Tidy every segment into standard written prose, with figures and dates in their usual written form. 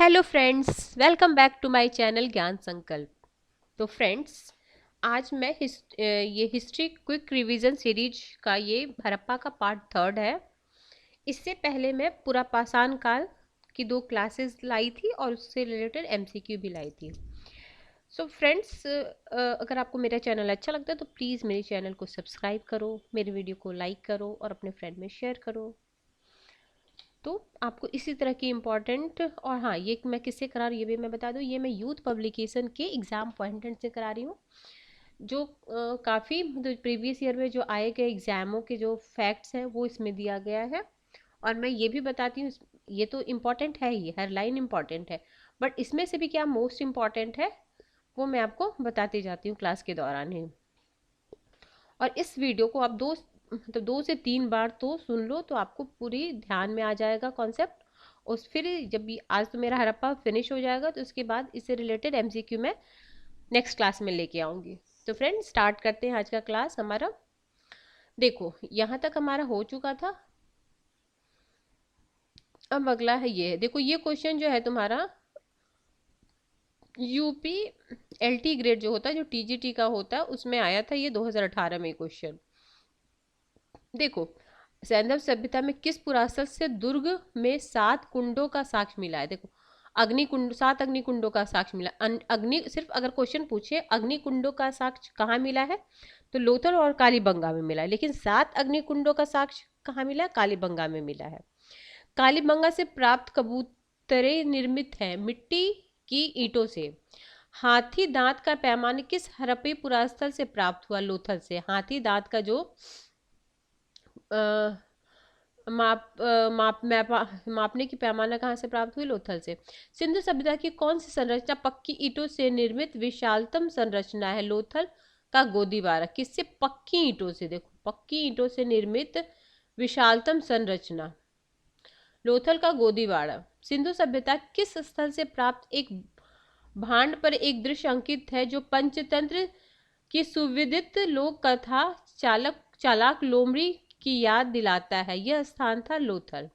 Hello friends, welcome back to my channel Gyan Sankalp. तो friends, आज मैं ये हिस्ट्री क्विक रिवीजन सीरीज का ये हड़प्पा का पार्ट थर्ड है। इससे पहले मैं पूरा पाषाण काल की 2 क्लासेस लाई थी और उससे रिलेटेड एमसीक्यू भी लाई थी। सो फ्रेंड्स, अगर आपको मेरा चैनल अच्छा लगता है तो प्लीज़ मेरे चैनल को सब्सक्राइब करो, मेरे वीडियो को लाइक करो और अपने फ्रेंड में शेयर करो। तो आपको इसी तरह की इम्पॉर्टेंट, और हाँ, ये मैं किससे करा रही हूँ ये भी मैं बता दूँ, ये मैं यूथ पब्लिकेशन के एग्ज़ाम पॉइंटेंट से करा रही हूँ। जो काफ़ी मतलब प्रीवियस ईयर में जो आए गए एग्ज़ामों के जो फैक्ट्स हैं वो इसमें दिया गया है। और मैं ये भी बताती हूँ, ये तो इम्पॉर्टेंट है ही, हर लाइन इम्पॉर्टेंट है, बट इसमें से भी क्या मोस्ट इम्पॉर्टेंट है वो मैं आपको बताती जाती हूँ क्लास के दौरान ही। और इस वीडियो को आप मतलब 2 से 3 बार तो सुन लो तो आपको पूरी ध्यान में आ जाएगा कॉन्सेप्ट। उस फिर जब आज तो मेरा हड़प्पा फिनिश हो जाएगा तो उसके बाद इससे रिलेटेड एमसीक्यू मैं नेक्स्ट क्लास में लेके आऊँगी। तो फ्रेंड्स, स्टार्ट करते हैं आज का क्लास हमारा। देखो, यहाँ तक हमारा हो चुका था। अब अगला है ये, देखो ये क्वेश्चन जो है तुम्हारा यूपी एलटी ग्रेड जो होता है, जो टीजीटी का होता है, उसमें आया था ये 2018 में क्वेश्चन। देखो, सैंधव सभ्यता में किस पुरातत्व से दुर्ग में 7 कुंडों का साक्ष्य मिला है? देखो, अग्निकुंड, 7 अग्निकुंडों का साक्ष्य मिला। अग्नि सिर्फ अगर क्वेश्चन पूछे अग्निकुंडों का साक्ष्य कहाँ मिला है तो लोथल और कालीबंगा में मिला है, लेकिन 7 अग्निकुंडों का साक्ष्य कहाँ मिला है? कालीबंगा में मिला है। कालीबंगा से प्राप्त कबूतरें निर्मित हैं मिट्टी की ईंटों से। हाथी दांत का पैमाना किस हड़प्पी पुरास्थल से प्राप्त हुआ? लोथल से। हाथी दांत का जो अ, मापने की पैमाना कहाँ से प्राप्त हुई? लोथल से। सिंधु सभ्यता की कौन सी संरचना पक्की ईंटों से निर्मित विशालतम संरचना है? लोथल का गोदीबारा। किससे? पक्की ईंटों से। देखो, पक्की ईंटों से निर्मित विशालतम संरचना लोथल का गोदीबारा। सिंधु सभ्यता किस स्थल से प्राप्त एक भांड पर एक दृश्य अंकित है जो पंचतंत्र की सुविदित लोक कथा चालाक लोमड़ी की याद दिलाता है? यह स्थान था लोथल।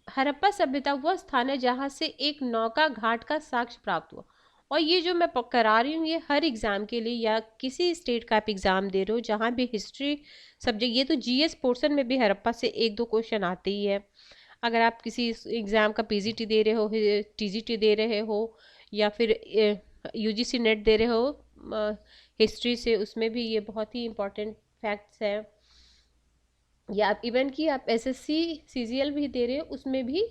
हड़प्पा सभ्यता वह स्थान है जहां से एक नौका घाट का साक्ष्य प्राप्त हुआ। और ये जो मैं करा रही हूँ ये हर एग्जाम के लिए, या किसी स्टेट का आप एग्जाम दे रहे हो जहाँ भी हिस्ट्री सब्जेक्ट, ये तो जीएस पोर्शन में भी हड़प्पा से 1-2 क्वेश्चन आते ही है। अगर आप किसी एग्जाम का पीजीटी दे रहे हो, टीजीटी दे रहे हो, या फिर यूजीसी नेट दे रहे हो हिस्ट्री से, उसमें भी ये बहुत ही इंपॉर्टेंट फैक्ट्स हैं। या आप इवन कि आप एसएससी सीजीएल भी दे रहे हो, उसमें भी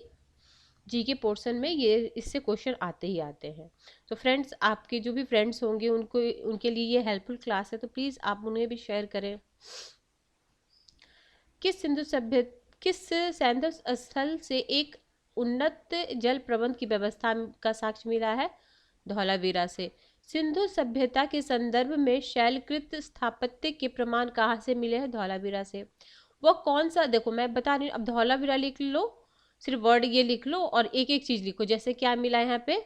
जी के पोर्शन में ये इससे क्वेश्चन आते ही आते हैं। तो फ्रेंड्स, आपके जो भी फ्रेंड्स होंगे उनको, उनके लिए ये हेल्पफुल क्लास है, तो प्लीज़ आप उन्हें भी शेयर करें। किस सैंधव स्थल से एक उन्नत जल प्रबंध की व्यवस्था का साक्ष्य मिला है? धौलावीरा से। सिंधु सभ्यता के संदर्भ में शैलकृत स्थापत्य के प्रमाण कहाँ से मिले हैं? धौलावीरा से। वो कौन सा, देखो मैं बता रही हूँ, अब धौलावीरा लिख लो, सिर्फ वर्ड ये लिख लो और एक एक चीज लिखो। जैसे क्या मिला यहाँ पे?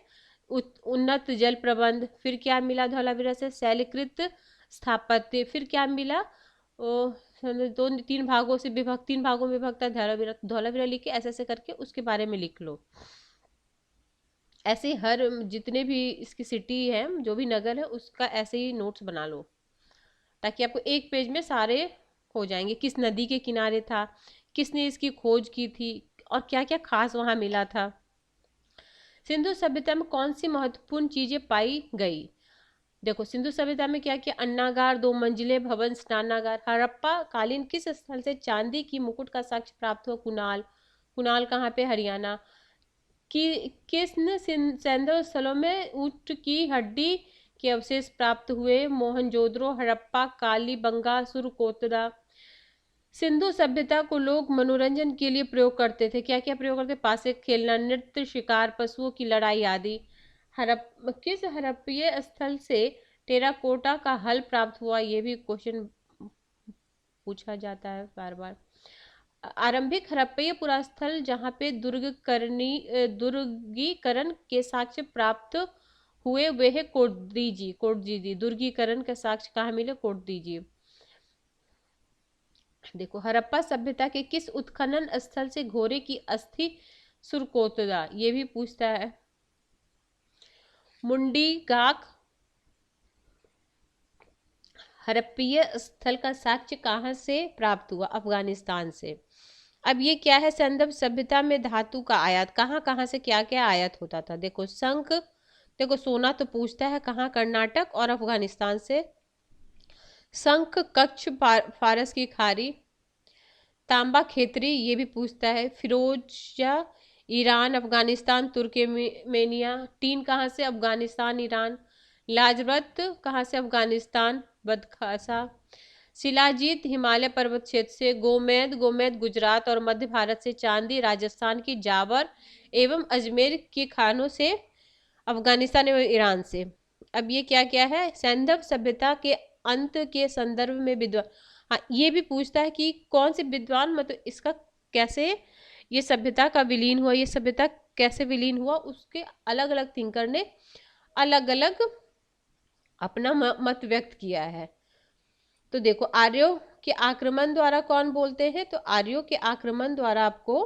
उन्नत जल प्रबंध। फिर क्या मिला धौलावीरा से? शैलकृत स्थापत्य। फिर क्या मिला? ओ, 3 भागों में विभक्त है धौलावीरा। धौलावीरा लिख के ऐसे ऐसे करके उसके बारे में लिख लो। ऐसे हर जितने भी इसकी सिटी है, जो भी नगर है, उसका ऐसे ही नोट्स बना लो ताकि आपको एक पेज में सारे हो जाएंगे। किस नदी के किनारे था, किसने इसकी खोज की थी, और क्या क्या खास वहां मिला था। सिंधु सभ्यता में कौन सी महत्वपूर्ण चीजें पाई गई? देखो, सिंधु सभ्यता में क्या क्या? अन्नागार, 2 मंजिले भवन, स्नानागार। हड़प्पा कालीन किस स्थल से चांदी की मुकुट का साक्ष्य प्राप्त हुआ? कुणाल। कुणाल कहाँ पे? हरियाणा। कि किन सैंधव स्थलों में ऊंट की हड्डी के अवशेष प्राप्त हुए? मोहनजोदड़ो, हड़प्पा, कालीबंगा, सुरकोतरा। सिंधु सभ्यता को लोग मनोरंजन के लिए प्रयोग करते थे। क्या क्या प्रयोग करते? पासे खेलना, नृत्य, शिकार, पशुओं की लड़ाई आदि। किस हड़प्पीय स्थल से टेराकोटा का हल प्राप्त हुआ? ये भी क्वेश्चन पूछा जाता है बार बार। आरंभिक हड़प्पीय पुरास्थल जहाँ पे दुर्गीकरण के साक्ष्य प्राप्त हुए वे है कोटदीजी। कोटदीजी दुर्गीकरण के साक्ष्य कहाँ मिले? कोटदीजी। देखो, हड़प्पा सभ्यता के किस उत्खनन स्थल से घोड़े की अस्थि सुरकोतरा, ये भी पूछता है। मुंडी गाक हड़प्पीय स्थल का साक्ष्य कहाँ से प्राप्त हुआ? अफगानिस्तान से। अब ये क्या है? संदर्भ सभ्यता में धातु का आयात, कहाँ कहाँ से क्या क्या आयात होता था। देखो शंख, देखो सोना तो पूछता है कहाँ, कर्नाटक और अफगानिस्तान से। शंख कच्छ फारस की खाड़ी। तांबा खेतरी, ये भी पूछता है। फिरोजा ईरान, अफगानिस्तान, तुर्कमेनिया। टीन कहाँ से? अफगानिस्तान ईरान। लाजवत कहाँ से? अफगानिस्तान बदखासा। शिलाजीत हिमालय पर्वत क्षेत्र से। गोमेद, गोमेद गुजरात और मध्य भारत से। चांदी राजस्थान की। जावर एवं अजमेर की खानों से। अफगानिस्तान एवं ईरान से। अब ये क्या क्या है? सैंधव सभ्यता के अंत के संदर्भ में विद्वान, हाँ ये भी पूछता है कि कौन से विद्वान, मतलब इसका कैसे ये सभ्यता का विलीन हुआ, ये सभ्यता कैसे विलीन हुआ, उसके अलग अलग थिंकर ने अलग अलग अपना मत व्यक्त किया है। तो देखो आर्यों के आक्रमण द्वारा कौन बोलते हैं? तो आर्यों के आक्रमण द्वारा आपको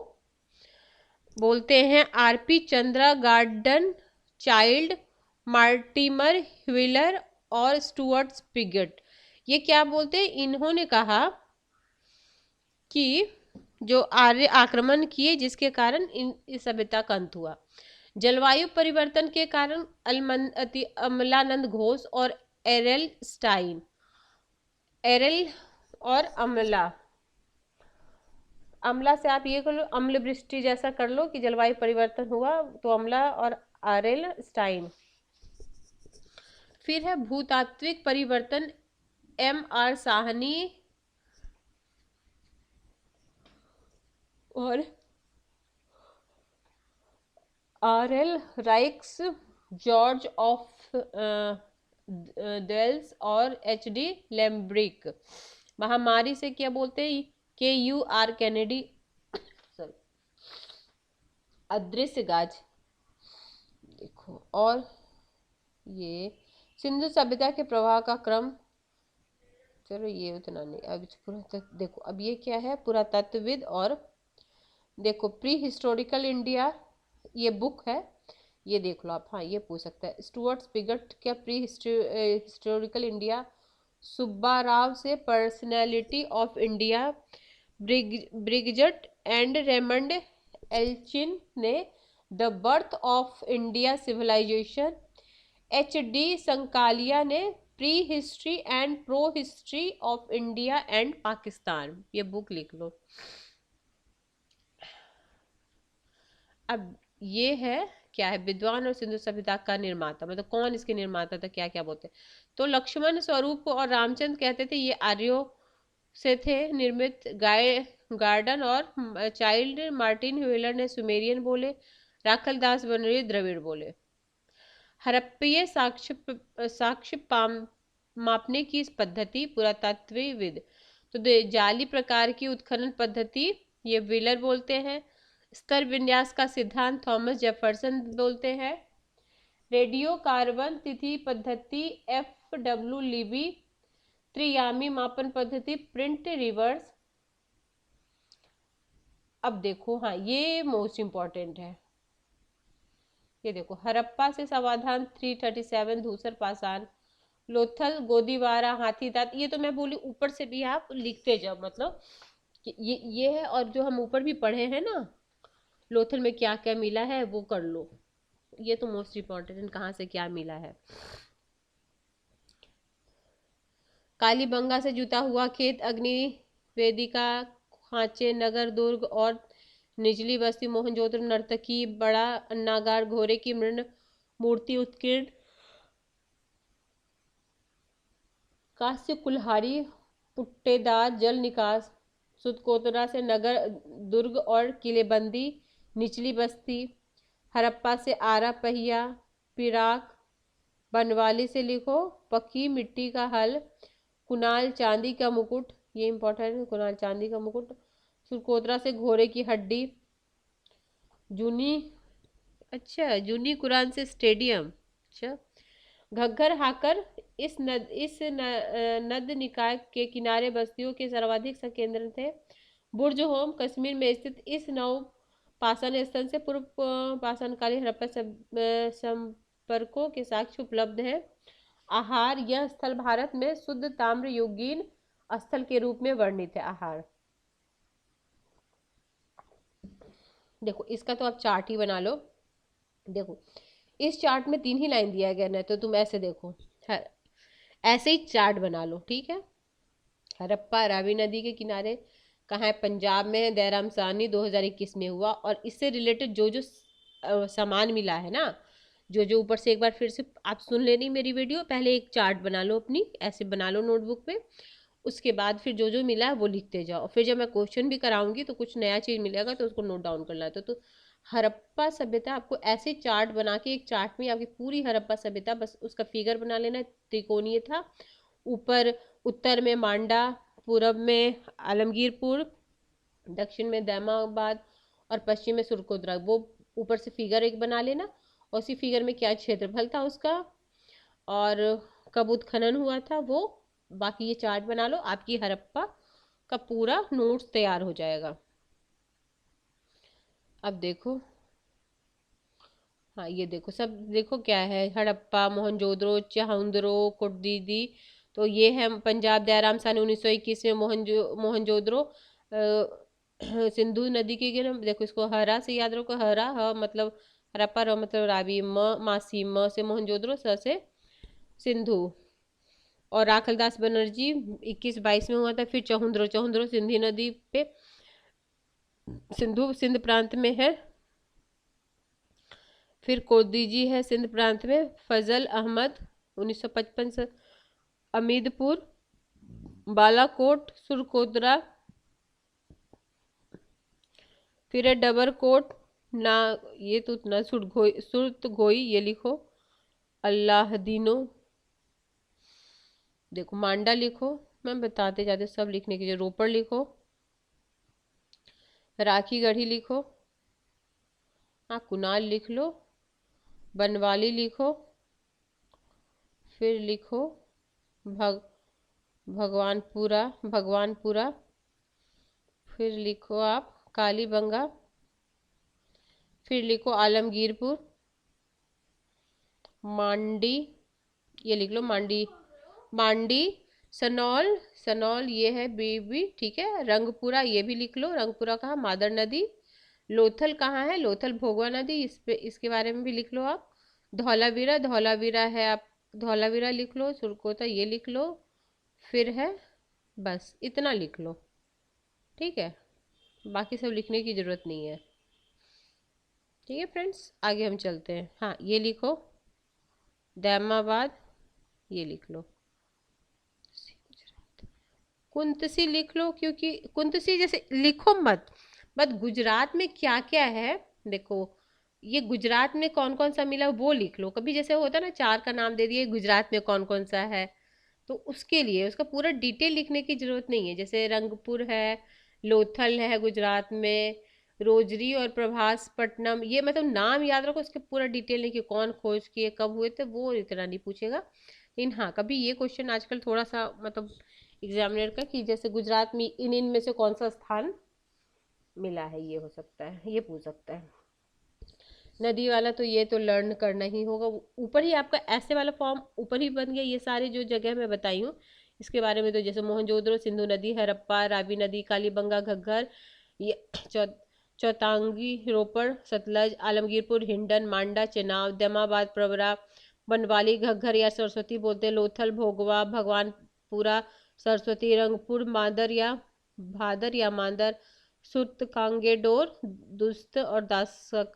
बोलते हैं RP Chandra, garden child, Mortimer wheeler और स्टुअर्ट स्पिगट। ये क्या बोलते हैं? इन्होंने कहा कि जो आर्य आक्रमण किए जिसके कारण इस सभ्यता का अंत हुआ। जलवायु परिवर्तन के कारण अमलानंद घोष और एरल स्टाइन। एरल और अमला, अम्ला से आप ये कर लो अम्ल वृष्टि जैसा कर लो कि जलवायु परिवर्तन हुआ, तो अम्ला और आरेल स्टाइन। फिर है भूतात्विक परिवर्तन, एम आर साहनी और R L Raikes, George of Dales और एच डी लेम्ब्रिक। महामारी से क्या बोलते हैं? के यू आर कैनेडी, सॉरी अदृश्य गाज। देखो और ये सिंधु सभ्यता के प्रवाह का क्रम, चलो ये उतना नहीं। अब देखो अब ये क्या है? पुरातत्वविद और देखो प्री हिस्टोरिकल इंडिया, ये बुक है, ये देख लो आप। हाँ ये पूछ सकता है स्टुअर्ट स्पिगट क्या pre historical India. Subba Rao से personality of India. Bridget and Raymond Allchin ने the birth of India civilization. H D Sankalia ने pre history and pro history of India and Pakistan. ये बुक लिख लो। अब ये है क्या है? विद्वान और सिंधु सभ्यता का निर्माता, मतलब कौन इसके निर्माता था, क्या क्या बोलते हैं। तो लक्ष्मण स्वरूप और रामचंद्र कहते थे ये आर्यों से थे निर्मित। गार्डन और चाइल्ड मार्टिन व्हीलर ने सुमेरियन बोले। राखल दास बनरी द्रविड़ बोले। हड़प्पीय साक्ष्य मापने की पद्धति, पुरातत्वविद। तो जाली प्रकार की उत्खनन पद्धति, ये व्हीलर बोलते हैं। स्तर विन्यास का सिद्धांत, थॉमस जेफरसन बोलते हैं। रेडियो कार्बन तिथि पद्धति, एफ डब्ल्यू लीबी। त्रियामी मापन पद्धति, प्रिंट रिवर्स। अब देखो हाँ ये मोस्ट इंपॉर्टेंट है, ये देखो हड़प्पा से समाधान 337 धूसर पाषाण। लोथल गोदीवारा हाथी दांत, ये तो मैं बोली ऊपर से भी आप लिखते जाओ, मतलब ये है। और जो हम ऊपर भी पढ़े हैं ना लोथल में क्या क्या मिला है वो कर लो, ये तो मोस्ट इम्पोर्टेंट कहाँ से क्या मिला है। कालीबंगा से जुता हुआ खेत, अग्नि वेदिका, खांचे, नगर दुर्ग और निचली बस्ती, मोहनजोदड़ो, नर्तकी, बड़ा अन्नागार, घोड़े की मृण मूर्ति उत्कीर्ण, कांस्य कुल्हाड़ी, पुट्टेदार जल निकास। सुतकोतरा से नगर दुर्ग और किलेबंदी, निचली बस्ती। हड़प्पा से आरा पहिया, पिराक। बनवाली से लिखो पक्की मिट्टी का हल। कुणाल चांदी का मुकुट, ये इंपॉर्टेंट है, कुणाल चांदी का मुकुट। सुरकोतरा से घोड़े की हड्डी। जूनी, अच्छा जूनी कुरान से स्टेडियम। अच्छा घग्गर हाकर, इस नद निकाय के किनारे बस्तियों के सर्वाधिक संकेंद्र थे। बुर्ज होम कश्मीर में स्थित इस नव पाषाण स्थल से पूर्व पाषाणकालीन हड़प्पा संपर्कों के साक्ष्य उपलब्ध है। आहार, यह स्थल भारत में शुद्ध ताम्र युगीन स्थल के रूप में वर्णित है। आहार देखो, इसका तो आप चार्ट ही बना लो। देखो, इस चार्ट में 3 ही लाइन दिया गया ना, तो तुम ऐसे देखो, ऐसे ही चार्ट बना लो, ठीक है। हड़प्पा रावी नदी के किनारे कहाँ है? पंजाब में है। दयाराम साहनी 2021 में हुआ। और इससे रिलेटेड जो जो सामान मिला है ना, जो जो ऊपर से एक बार फिर से आप सुन लेनी मेरी वीडियो, पहले एक चार्ट बना लो अपनी, ऐसे बना लो नोटबुक पे। उसके बाद फिर जो जो मिला है वो लिखते जाओ। फिर जब मैं क्वेश्चन भी कराऊंगी तो कुछ नया चीज़ मिलेगा तो उसको नोट डाउन करना है। तो हड़प्पा सभ्यता आपको ऐसे चार्ट बना के, एक चार्ट में आपकी पूरी हड़प्पा सभ्यता, बस उसका फिगर बना लेना। त्रिकोणीय था। ऊपर उत्तर में मांडा, पूरब में आलमगीरपुर, दक्षिण में दैमाबाद और पश्चिम में सुरकोदरा। वो ऊपर से फिगर एक बना लेना, और उसी फिगर में क्या क्षेत्रफल था उसका और कब उत्खनन हुआ था वो। बाकी ये चार्ट बना लो, आपकी हड़प्पा का पूरा नोट्स तैयार हो जाएगा। अब देखो, हाँ ये देखो, सब देखो क्या है, हड़प्पा, मोहनजोदड़ो, चाहुंदरो, कुटदीदी। तो ये है पंजाब, दयाराम साहनी 1921 में। मोहनजोदड़ो सिंधु नदी के किनारे। देखो, इसको हरा से याद रखो। हरा, ह मतलब हड़प्पा, र मतलब रावी, मासी, म से मोहनजोदड़ो, स से सिंधु। और राखलदास बनर्जी 21-22 में हुआ था। फिर चहुंदरो, चहुंदरो सिंधी नदी पे, सिंध प्रांत में है। फिर कोदीजी है सिंध प्रांत में। फजल अहमद 1955 से। अमीदपुर, बालाकोट, सुरकोदरा। फिर है डबरकोट ना, ये तो ना, सुरतगोई, ये लिखो। अल्लाहदीनो, देखो मांडा लिखो, मैं बताते जाते सब लिखने की जरूरत। रोपड़ लिखो, राखी गढ़ी लिखो, हाँ कुनाल लिख लो, बनवाली लिखो। फिर लिखो भग भगवानपुरा। फिर लिखो आप कालीबंगा। फिर लिखो आलमगीरपुर, मांडी, ये लिख लो मांडी, मांडी। सनौल, सनौल ये है बेबी, ठीक है। रंगपुरा, ये भी लिख लो, रंगपुरा कहाँ? मादर नदी। लोथल कहाँ है? लोथल भोगवा नदी, इस पे, इसके बारे में भी लिख लो आप। धौलावीरा, धौलावीरा है आप, धौलावीरा लिख लो। सुरकोता, ये लिख लो। फिर है, बस इतना लिख लो, ठीक है। बाकी सब लिखने की जरूरत नहीं है, ठीक है फ्रेंड्स। आगे हम चलते हैं। हाँ ये लिखो दैमाबाद, ये लिख लो। कुंतसी लिख लो, क्योंकि कुंतसी जैसे लिखो मत, बट गुजरात में क्या क्या है देखो, ये गुजरात में कौन कौन सा मिला वो लिख लो। कभी जैसे होता है ना, 4 का नाम दे दिए, गुजरात में कौन कौन सा है, तो उसके लिए उसका पूरा डिटेल लिखने की जरूरत नहीं है। जैसे रंगपुर है, लोथल है गुजरात में, रोजरी और प्रभास पट्टनम, ये मतलब नाम याद रखो, उसके पूरा डिटेल नहीं कि कौन खोज किए, कब हुए थे, वो इतना नहीं पूछेगा। लेकिन हाँ, कभी ये क्वेश्चन आजकल थोड़ा सा मतलब एग्जामिनर का, कि जैसे गुजरात में इन में से कौन सा स्थान मिला है, ये हो सकता है, ये पूछ सकता है। नदी वाला तो ये तो लर्न करना ही होगा। ऊपर ही आपका ऐसे वाला फॉर्म ऊपर ही बन गया। ये सारे जो जगह मैं बताई हूँ इसके बारे में, तो जैसे मोहनजोदड़ो, सिंधु नदी, हड़प्पा, रावी नदी, कालीबंगा, घग्गर, ये चौतांगी, रोपड़, सतलज, आलमगीरपुर, हिंडन, मांडा, चेनाब, दमाबाद, प्रवरा, बनवाली, घग्गर या सरस्वती बोलते हैं, लोथल, भोगवा, भगवानपुरा, सरस्वती, रंगपुर, भादर या मांदर, सुत, कांगेडोर, दुस्त और दासक।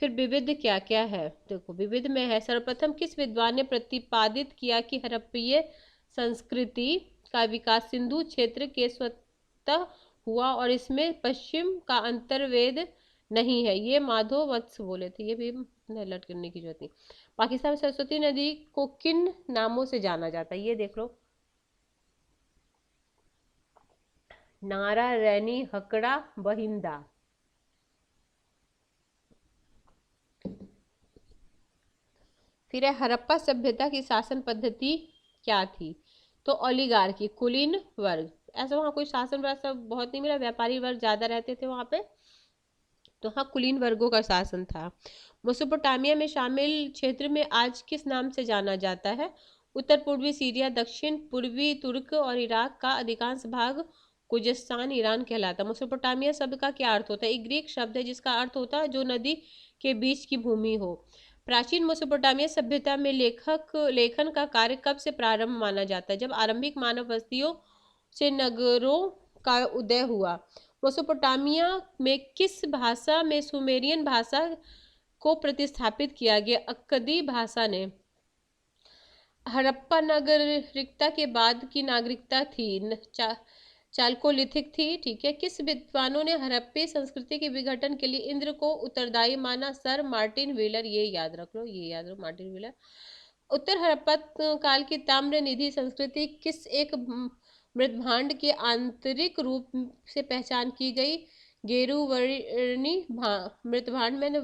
फिर विविध क्या क्या है? देखो विविध में है, सर्वप्रथम किस विद्वान ने प्रतिपादित किया कि हड़प्पीय संस्कृति का विकास सिंधु क्षेत्र के स्वतः हुआ और इसमें पश्चिम का अंतर्वेद नहीं है? ये माधव वत्स बोले थे, ये भी अलर्ट करने की जरूरत नहीं। पाकिस्तान में सरस्वती नदी को किन नामों से जाना जाता है? ये देख लो, नारा, रैनी, हकड़ा, बहिंदा। फिर है, हड़प्पा सभ्यता की शासन पद्धति क्या थी? तो ओलिगार्की, कुलीन वर्ग। ऐसा वहाँ कोई शासन व्यवस्था बहुत नहीं मिला, व्यापारी वर्ग ज्यादा रहते थे वहां पे। तो हाँ, कुलीन वर्गों का शासन था। मेसोपोटामिया में शामिल क्षेत्र में आज किस नाम से जाना जाता है? उत्तर पूर्वी सीरिया, दक्षिण पूर्वी तुर्क और इराक का अधिकांश भाग खुजेस्तान ईरान कहलाता है। मेसोपोटामिया शब्द का क्या अर्थ होता है? एक ग्रीक शब्द है जिसका अर्थ होता है जो नदी के बीच की भूमि हो। प्राचीन मेसोपोटामिया सभ्यता में लेखन का कार्य कब से प्रारंभ माना जाता है? जब आरंभिक मानव बस्तियों से नगरों का उदय हुआ। मेसोपोटामिया में किस भाषा में सुमेरियन भाषा को प्रतिस्थापित किया गया? अक्कदी भाषा ने। हड़प्पा नागरिकता के बाद की नागरिकता थी चालकोलिथिक थी। ठीक है। किस विद्वानों ने हड़प्पी संस्कृति के विघटन के लिए इंद्र को उत्तरदायी माना? Sir Martin wheeler. ये याद रख लो, ये याद रखो, मार्टिन व्हीलर। उत्तर हड़प्पा काल की ताम्र निधि संस्कृति किस एक मृदभांड के आंतरिक रूप से पहचान की गई? गेरुवर्णी मृदभांड। मैंने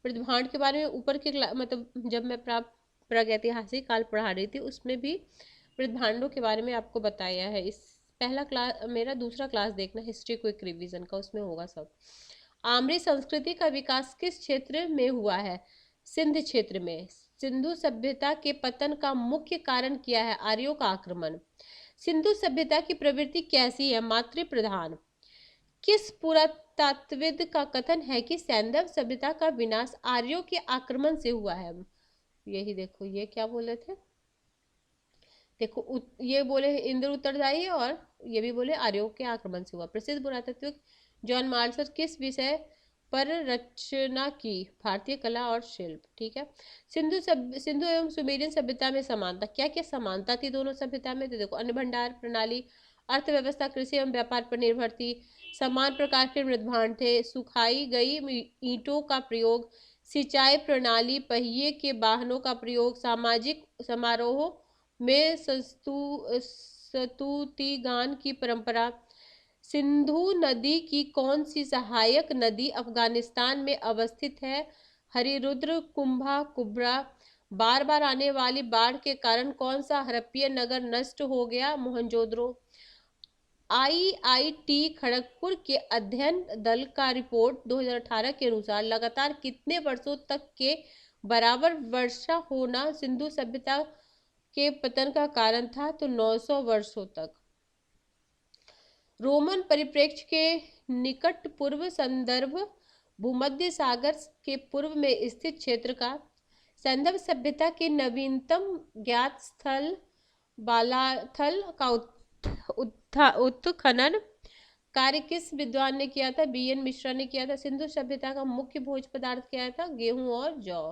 मृदभांड के बारे में ऊपर के मतलब जब मैं प्रागैतिहासिक काल पढ़ा रही थी उसमें भी मृदभांडों के बारे में आपको बताया है। इस पहला क्लास मेरा दूसरा क्लास देखना हिस्ट्री क्विक रिवीजन का, उसमें होगा सब। आम्री संस्कृति का विकास किस क्षेत्र में हुआ है? सिंध क्षेत्र में। सिंधु सभ्यता के पतन का मुख्य कारण क्या है? आर्यों का आक्रमण। सिंधु सभ्यता की प्रवृत्ति कैसी है? मातृ प्रधान। किस पुरातात्विद का कथन है कि सैंधव सभ्यता का विनाश आर्यों के आक्रमण से हुआ है? यही देखो, ये क्या बोले थे, देखो ये बोले इंद्र उत्तरदायी और ये भी बोले आर्यों के आक्रमण से हुआ। प्रसिद्ध पुरातात्विक जॉन मार्शल किस विषय पर रचना की? भारतीय कला और शिल्प। ठीक है। सिंधु एवं सुमेरियन सभ्यता में समानता, क्या क्या समानता थी दोनों सभ्यता में? तो देखो, अन्न भंडार प्रणाली, अर्थव्यवस्था कृषि एवं व्यापार पर निर्भर थी, समान प्रकार के मृदभांड थे, सुखाई गई ईंटों का प्रयोग, सिंचाई प्रणाली, पहिए के वाहनों का प्रयोग, सामाजिक समारोहों में स्तुतिगान की परंपरा। सिंधु नदी की कौन सी सहायक नदी अफगानिस्तान में अवस्थित है? हरिरुद्र, कुंभा, कुब्रा। बार बार आने वाली बाढ़ के कारण कौन सा हड़प्पीय नगर नष्ट हो गया? मोहनजोदड़ो। आईआईटी खड़गपुर के अध्ययन दल का रिपोर्ट 2018 के अनुसार लगातार कितने वर्षों तक के बराबर वर्षा होना सिंधु सभ्यता के पतन का कारण था? तो 900 वर्षों तक। रोमन परिप्रेक्ष्य के निकट पूर्व संदर्भ भूमध्य सागर के पूर्व में स्थित क्षेत्र का। सैंधव सभ्यता के नवीनतम ज्ञात स्थल बालाथल का उत्खनन कार्य किस विद्वान ने किया था? बीएन मिश्रा ने किया था। सिंधु सभ्यता का मुख्य भोज पदार्थ क्या था? गेहूं और जौ।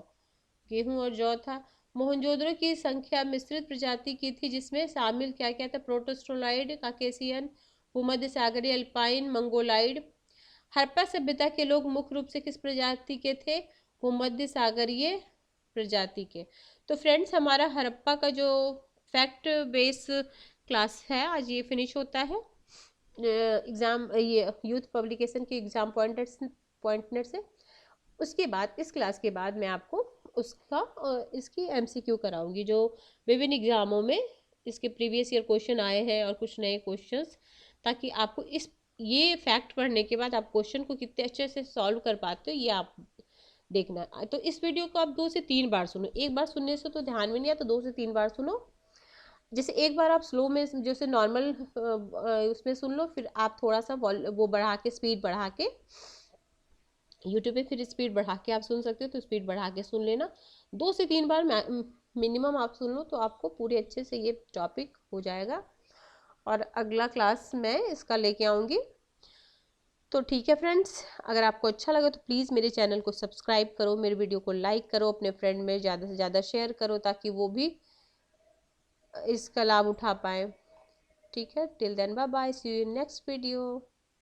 गेहूं और जौ था। मोहनजोदड़ो की संख्या मिश्रित प्रजाति की थी जिसमें शामिल क्या क्या था? प्रोटोस्टोलाइड, काकेशियन, भूमध्य सागरीय, अल्पाइन, मंगोलाइड। हड़प्पा सभ्यता के लोग मुख्य रूप से किस प्रजाति के थे? भूमध्य सागरीय प्रजाति के। तो फ्रेंड्स, हमारा हड़प्पा का जो फैक्ट बेस क्लास है आज ये फिनिश होता है। एग्जाम ये यूथ पब्लिकेशन के एग्जाम पॉइंटर से। उसके बाद इस क्लास के बाद मैं आपको उसका इसकी एमसीक्यू कराऊंगी जो विभिन्न एग्जामों में इसके प्रीवियस ईयर क्वेश्चन आए हैं और कुछ नए क्वेश्चंस, ताकि आपको ये फैक्ट पढ़ने के बाद आप क्वेश्चन को कितने अच्छे से सॉल्व कर पाते हो ये आप देखना। तो इस वीडियो को आप 2 से 3 बार सुनो। एक बार सुनने से तो ध्यान में नहीं आता, 2 से 3 बार सुनो। जैसे एक बार आप स्लो में जैसे नॉर्मल उसमें सुन लो, फिर आप थोड़ा सा वो बढ़ा के स्पीड बढ़ा के यूट्यूब पे फिर स्पीड बढ़ा के आप सुन सकते हो, तो स्पीड बढ़ा के सुन लेना। 2 से 3 बार मिनिमम आप सुन लो तो आपको पूरे अच्छे से ये टॉपिक हो जाएगा। और अगला क्लास मैं इसका लेके आऊँगी। तो ठीक है फ्रेंड्स, अगर आपको अच्छा लगा तो प्लीज़ मेरे चैनल को सब्सक्राइब करो, मेरे वीडियो को लाइक करो, अपने फ्रेंड में ज़्यादा से ज़्यादा शेयर करो ताकि वो भी इसका लाभ उठा पाए। ठीक है, till then bye bye, see you in next video.